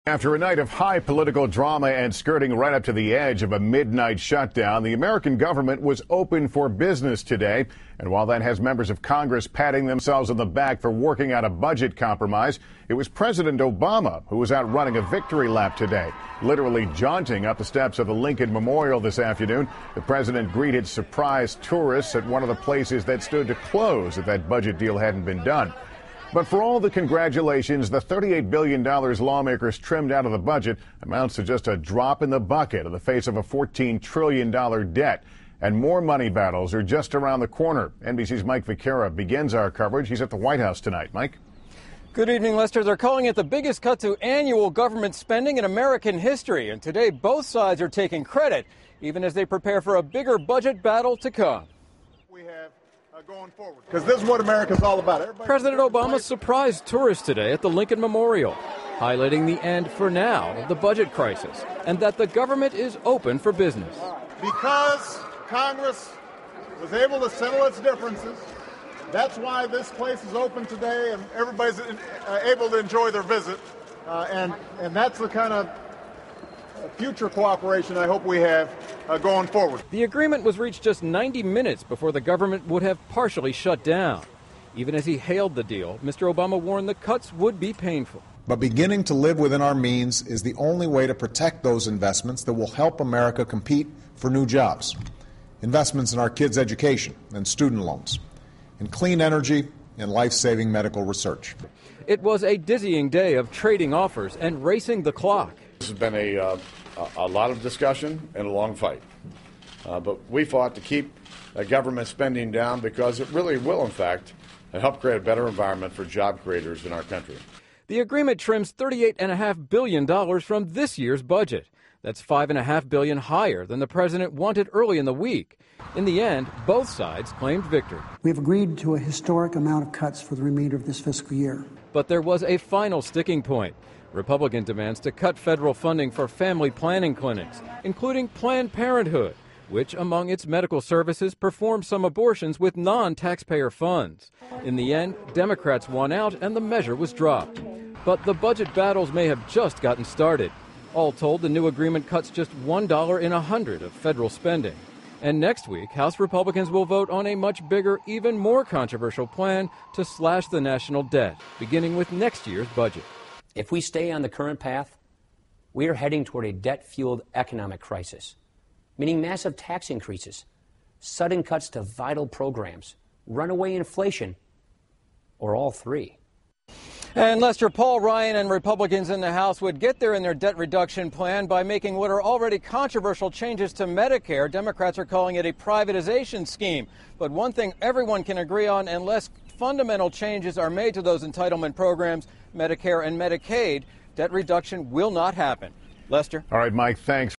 After a night of high political drama and skirting right up to the edge of a midnight shutdown, the American government was open for business today. And while that has members of Congress patting themselves on the back for working out a budget compromise, it was President Obama who was out running a victory lap today, literally jaunting up the steps of the Lincoln Memorial this afternoon. The president greeted surprise tourists at one of the places that stood to close if that budget deal hadn't been done. But for all the congratulations, the $38 billion lawmakers trimmed out of the budget amounts to just a drop in the bucket in the face of a $14 trillion debt. And more money battles are just around the corner. NBC's Mike Vaquera begins our coverage. He's at the White House tonight. Mike? Good evening, Lester. They're calling it the biggest cut to annual government spending in American history. And today, both sides are taking credit, even as they prepare for a bigger budget battle to come. We have going forward, because this is what America's all about. President Obama surprised tourists today at the Lincoln Memorial, highlighting the end for now of the budget crisis and that the government is open for business. Because Congress was able to settle its differences, that's why this place is open today and everybody's able to enjoy their visit. And that's the kind of future cooperation I hope we have going forward. The agreement was reached just 90 minutes before the government would have partially shut down. Even as he hailed the deal, Mr. Obama warned the cuts would be painful. But beginning to live within our means is the only way to protect those investments that will help America compete for new jobs. Investments in our kids' education and student loans, in clean energy and life-saving medical research. It was a dizzying day of trading offers and racing the clock. This has been a lot of discussion and a long fight. But we fought to keep government spending down because it really will, in fact, help create a better environment for job creators in our country. The agreement trims $38.5 billion from this year's budget. That's $5.5 billion higher than the president wanted early in the week. In the end, both sides claimed victory. We've agreed to a historic amount of cuts for the remainder of this fiscal year. But there was a final sticking point. Republican demands to cut federal funding for family planning clinics, including Planned Parenthood, which, among its medical services, performs some abortions with non-taxpayer funds. In the end, Democrats won out and the measure was dropped. But the budget battles may have just gotten started. All told, the new agreement cuts just $1 in 100 of federal spending. And next week, House Republicans will vote on a much bigger, even more controversial plan to slash the national debt, beginning with next year's budget. If we stay on the current path, we are heading toward a debt-fueled economic crisis, meaning massive tax increases, sudden cuts to vital programs, runaway inflation, or all three. And Lester, Paul Ryan and Republicans in the House would get there in their debt reduction plan by making what are already controversial changes to Medicare. Democrats are calling it a privatization scheme. But one thing everyone can agree on, unless fundamental changes are made to those entitlement programs, Medicare and Medicaid, debt reduction will not happen. Lester? All right, Mike, thanks.